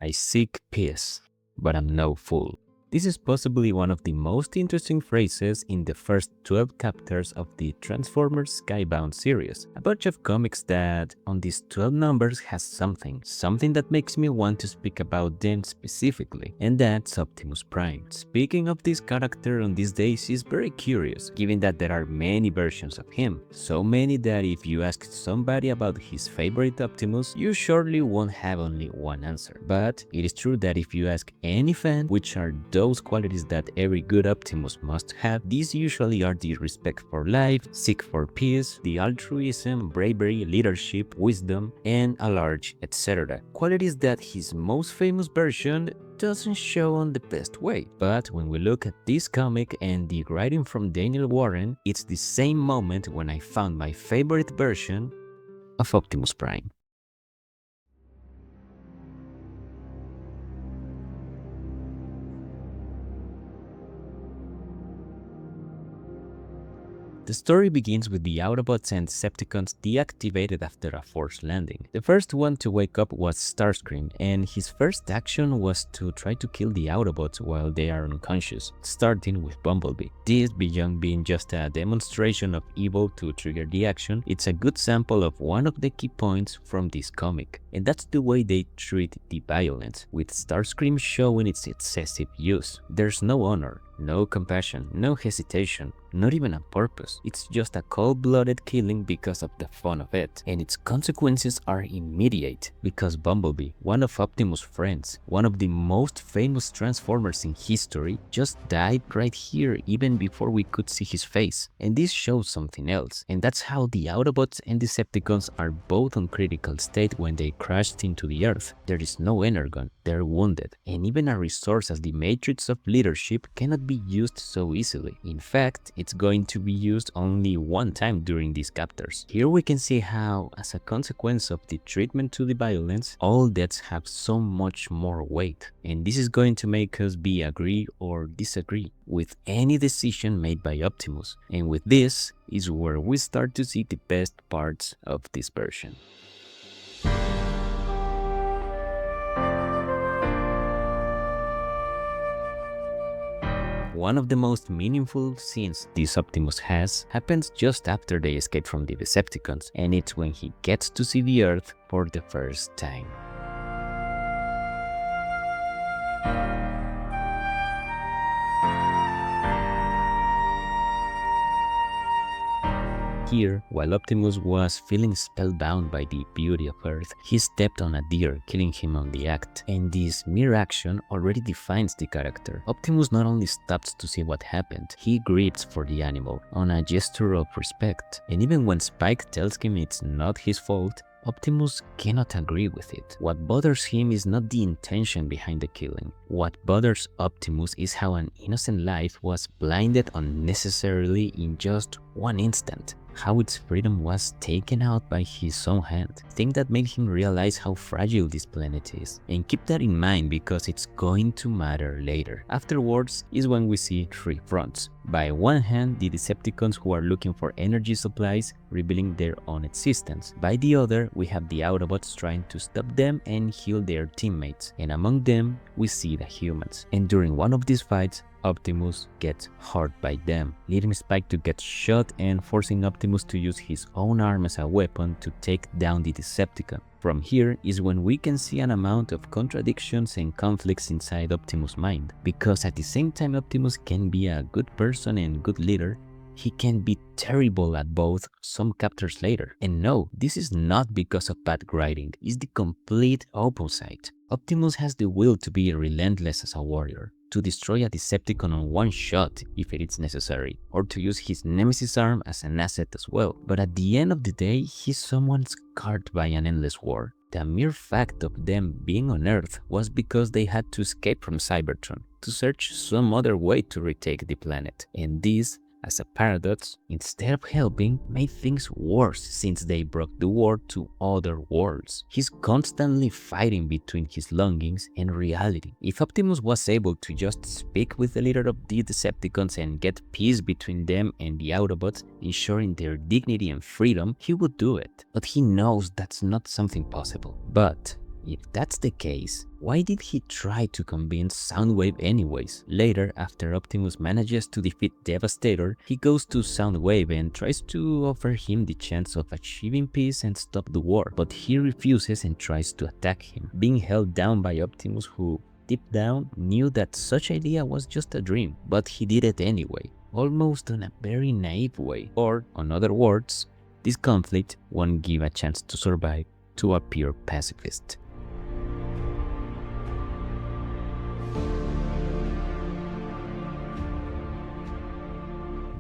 I seek peace, but I'm no fool. This is possibly one of the most interesting phrases in the first 12 chapters of the Transformers Skybound series, a bunch of comics that, on these 12 numbers, has something that makes me want to speak about them specifically, and that's Optimus Prime. Speaking of this character on these days is very curious, given that there are many versions of him, so many that if you ask somebody about his favorite Optimus, you surely won't have only one answer. But it is true that if you ask any fan which are those qualities that every good Optimus must have, these usually are the respect for life, seek for peace, the altruism, bravery, leadership, wisdom, and a large etc. Qualities that his most famous version doesn't show on the best way. But when we look at this comic and the writing from Daniel Warren, it's the same moment when I found my favorite version of Optimus Prime. The story begins with the Autobots and Decepticons deactivated after a forced landing. The first one to wake up was Starscream, and his first action was to try to kill the Autobots while they are unconscious, starting with Bumblebee. This, beyond being just a demonstration of evil to trigger the action, it's a good sample of one of the key points from this comic, and that's the way they treat the violence, with Starscream showing its excessive use. There's no honor, no compassion, no hesitation, not even a purpose. It's just a cold-blooded killing because of the fun of it. And its consequences are immediate, because Bumblebee, one of Optimus' friends, one of the most famous Transformers in history, just died right here even before we could see his face. And this shows something else, and that's how the Autobots and Decepticons are both on critical state when they crashed into the Earth. There is no energon, they're wounded, and even a resource as the matrix of leadership cannot be used so easily. In fact, it's going to be used only one time during these chapters. Here we can see how, as a consequence of the treatment to the violence, all deaths have so much more weight. And this is going to make us agree or disagree with any decision made by Optimus. And with this is where we start to see the best parts of this version. One of the most meaningful scenes this Optimus has happens just after they escape from the Decepticons, and it's when he gets to see the Earth for the first time. Here, while Optimus was feeling spellbound by the beauty of Earth, he stepped on a deer, killing him on the act. And this mere action already defines the character. Optimus not only stops to see what happened, he grieves for the animal, on a gesture of respect. And even when Spike tells him it's not his fault, Optimus cannot agree with it. What bothers him is not the intention behind the killing. What bothers Optimus is how an innocent life was blinded unnecessarily in just one instant. How its freedom was taken out by his own hand. Thing that made him realize how fragile this planet is. And keep that in mind because it's going to matter later. Afterwards is when we see three fronts. By one hand, the Decepticons who are looking for energy supplies, revealing their own existence. By the other, we have the Autobots trying to stop them and heal their teammates. And among them, we see the humans. And during one of these fights, Optimus gets hurt by them, leading Spike to get shot and forcing Optimus to use his own arm as a weapon to take down the Decepticon. From here is when we can see an amount of contradictions and conflicts inside Optimus' mind, because at the same time Optimus can be a good person and good leader, he can be terrible at both some chapters later. And no, this is not because of bad writing, it's the complete opposite. Optimus has the will to be relentless as a warrior, to destroy a Decepticon on one shot if it is necessary, or to use his Nemesis arm as an asset as well. But at the end of the day, he's someone scarred by an endless war. The mere fact of them being on Earth was because they had to escape from Cybertron, to search some other way to retake the planet. And this, as a paradox, instead of helping, made things worse since they brought the war to other worlds. He's constantly fighting between his longings and reality. If Optimus was able to just speak with the leader of the Decepticons and get peace between them and the Autobots, ensuring their dignity and freedom, he would do it. But he knows that's not something possible. But If that's the case, why did he try to convince Soundwave anyways? Later, after Optimus manages to defeat Devastator, he goes to Soundwave and tries to offer him the chance of achieving peace and stop the war, but he refuses and tries to attack him, being held down by Optimus, who deep down knew that such idea was just a dream, but he did it anyway, almost in a very naive way. Or, in other words, this conflict won't give a chance to survive to a pure pacifist.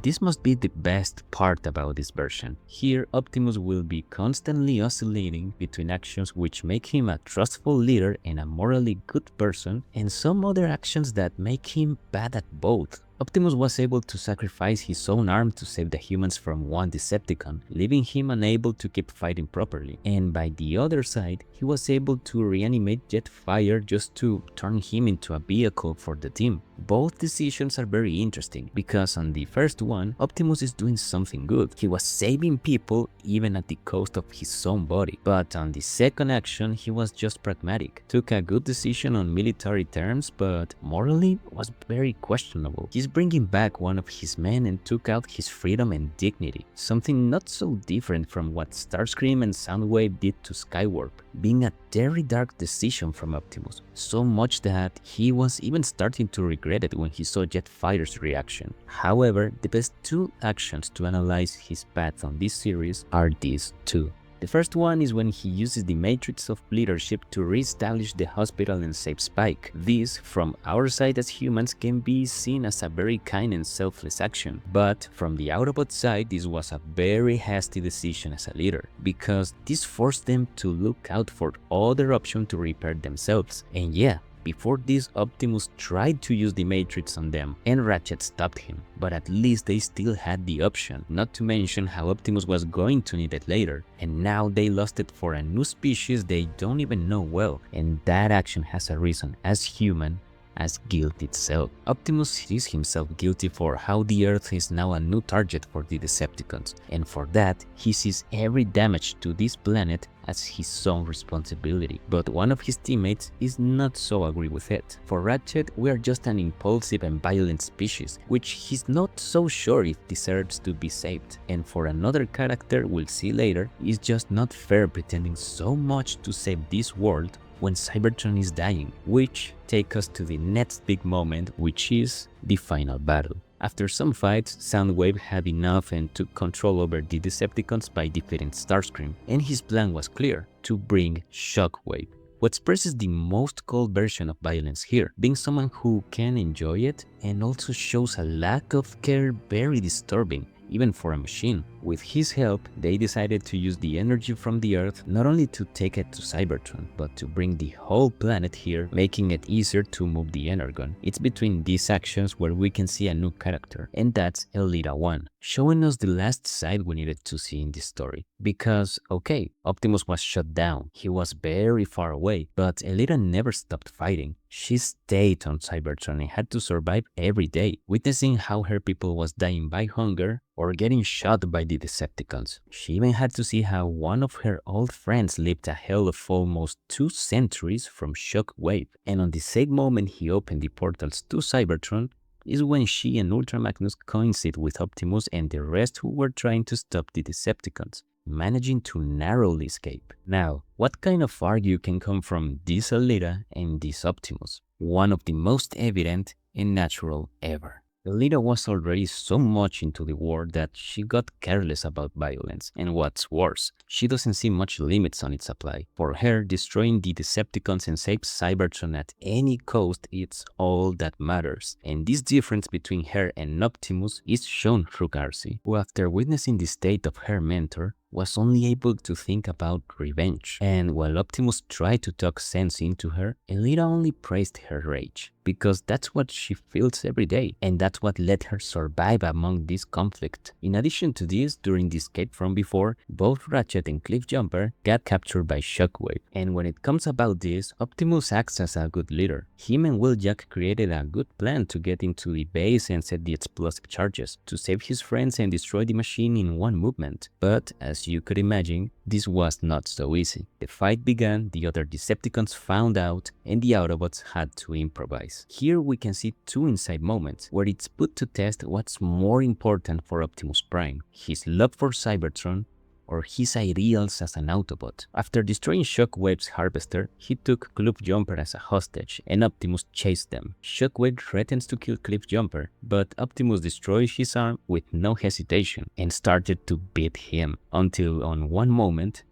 This must be the best part about this version. Here, Optimus will be constantly oscillating between actions which make him a trustful leader and a morally good person, and some other actions that make him bad at both. Optimus was able to sacrifice his own arm to save the humans from one Decepticon, leaving him unable to keep fighting properly. And by the other side, he was able to reanimate Jetfire just to turn him into a vehicle for the team. Both decisions are very interesting, because on the first one, Optimus is doing something good. He was saving people even at the cost of his own body. But on the second action, he was just pragmatic. Took a good decision on military terms, but morally was very questionable. He's bringing back one of his men and took out his freedom and dignity. Something not so different from what Starscream and Soundwave did to Skywarp, being a very dark decision from Optimus, so much that he was even starting to regret it when he saw Jetfire's reaction. However, the best two actions to analyze his path on this series are these two. The first one is when he uses the Matrix of leadership to re-establish the hospital and save Spike. This, from our side as humans, can be seen as a very kind and selfless action, but from the Autobot side, this was a very hasty decision as a leader, because this forced them to look out for other options to repair themselves. And yeah, before this, Optimus tried to use the Matrix on them, and Ratchet stopped him, but at least they still had the option, not to mention how Optimus was going to need it later, and now they lost it for a new species they don't even know well, and that action has a reason as human as guilt itself. Optimus sees himself guilty for how the Earth is now a new target for the Decepticons, and for that, he sees every damage to this planet as his own responsibility. But one of his teammates is not so agree with it. For Ratchet, we are just an impulsive and violent species, which he's not so sure if deserves to be saved. And for another character we'll see later, it's just not fair pretending so much to save this world when Cybertron is dying, which takes us to the next big moment, which is the final battle. After some fights, Soundwave had enough and took control over the Decepticons by defeating Starscream, and his plan was clear: to bring Shockwave. What expresses the most cold version of violence here, being someone who can enjoy it and also shows a lack of care very disturbing, even for a machine. With his help, they decided to use the energy from the Earth not only to take it to Cybertron, but to bring the whole planet here, making it easier to move the Energon. It's between these actions where we can see a new character, and that's Elita 1, showing us the last side we needed to see in this story. Because, okay, Optimus was shut down, he was very far away, but Elita never stopped fighting. She stayed on Cybertron and had to survive every day, witnessing how her people was dying by hunger or getting shot by the Decepticons. She even had to see how one of her old friends lived a hell of almost 2 centuries from Shockwave, and on the same moment he opened the portals to Cybertron is when she and Ultra Magnus coincide with Optimus and the rest who were trying to stop the Decepticons, managing to narrowly escape. Now, what kind of argue can come from this Elita and this Optimus? One of the most evident and natural ever. Elita was already so much into the war that she got careless about violence, and what's worse, she doesn't see much limits on its supply. For her, destroying the Decepticons and save Cybertron at any cost is all that matters. And this difference between her and Optimus is shown through Garci, who after witnessing the state of her mentor, was only able to think about revenge. And while Optimus tried to talk sense into her, Elita only praised her rage, because that's what she feels every day, and that's what let her survive among this conflict. In addition to this, during the escape from before, both Ratchet and Cliffjumper got captured by Shockwave. And when it comes about this, Optimus acts as a good leader. Him and Wheeljack created a good plan to get into the base and set the explosive charges, to save his friends and destroy the machine in one movement. But as you could imagine, this was not so easy. The fight began, the other Decepticons found out, and the Autobots had to improvise. Here we can see two inside moments where it's put to test what's more important for Optimus Prime, his love for Cybertron or his ideals as an Autobot. After destroying Shockwave's harvester, he took Cliffjumper as a hostage, and Optimus chased them. Shockwave threatens to kill Cliffjumper, but Optimus destroys his arm with no hesitation and started to beat him, until on one moment,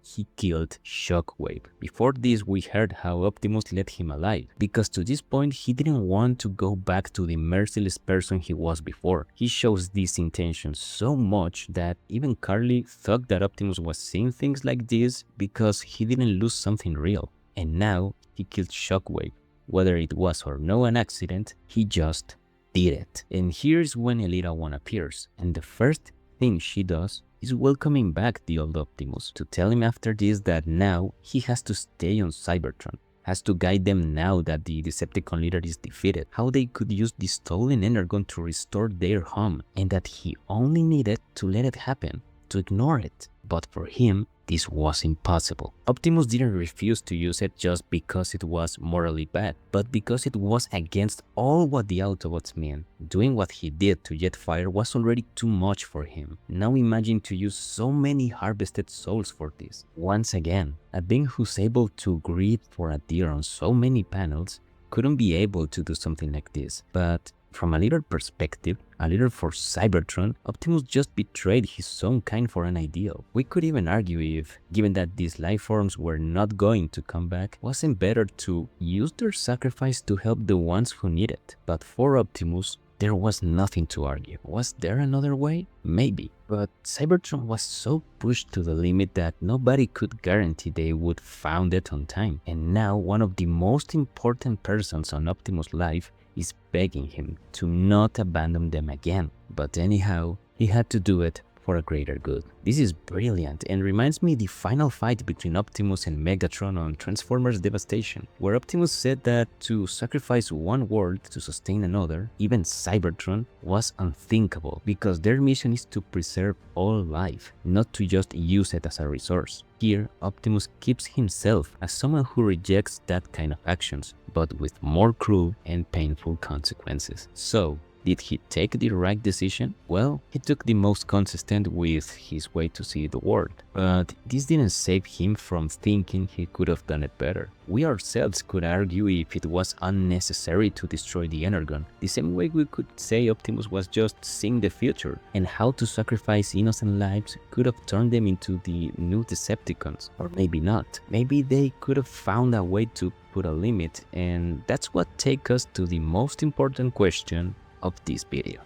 he killed Shockwave. Before this, we heard how Optimus let him alive, because to this point he didn't want to go back to the merciless person he was before. He shows this intention so much that even Carly thought that Optimus was seeing things like this because he didn't lose something real. And now he killed Shockwave. Whether it was or no an accident, he just did it. And here's when Elita 1 appears, and the first thing she does is welcoming back the old Optimus to tell him after this that now he has to stay on Cybertron, has to guide them now that the Decepticon leader is defeated, how they could use the stolen Energon to restore their home, and that he only needed to let it happen, to ignore it. But for him, this was impossible. Optimus didn't refuse to use it just because it was morally bad, but because it was against all what the Autobots mean. Doing what he did to Jetfire was already too much for him. Now imagine to use so many harvested souls for this. Once again, a being who's able to grieve for a deer on so many panels couldn't be able to do something like this. But from a leader perspective, a leader for Cybertron, Optimus just betrayed his own kind for an ideal. We could even argue if, given that these life forms were not going to come back, wasn't better to use their sacrifice to help the ones who need it. But for Optimus, there was nothing to argue. Was there another way? Maybe. But Cybertron was so pushed to the limit that nobody could guarantee they would found it on time. And now one of the most important persons on Optimus' life is begging him to not abandon them again. But anyhow, he had to do it for a greater good. This is brilliant and reminds me the final fight between Optimus and Megatron on Transformers Devastation, where Optimus said that to sacrifice one world to sustain another, even Cybertron, was unthinkable because their mission is to preserve all life, not to just use it as a resource. Here, Optimus keeps himself as someone who rejects that kind of actions, but with more cruel and painful consequences. So, did he take the right decision? Well, he took the most consistent with his way to see the world. But this didn't save him from thinking he could have done it better. We ourselves could argue if it was unnecessary to destroy the Energon, the same way we could say Optimus was just seeing the future, and how to sacrifice innocent lives could have turned them into the new Decepticons. Or maybe not. Maybe they could have found a way to put a limit, and that's what takes us to the most important question of this video.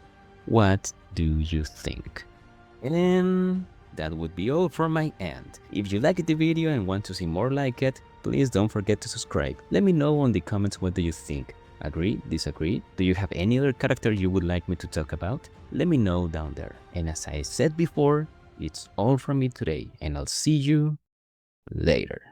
What do you think? And that would be all from my end. If you liked the video and want to see more like it, please don't forget to subscribe. Let me know on the comments what do you think. Agree? Disagree? Do you have any other character you would like me to talk about? Let me know down there. And as I said before, it's all from me today, and I'll see you later.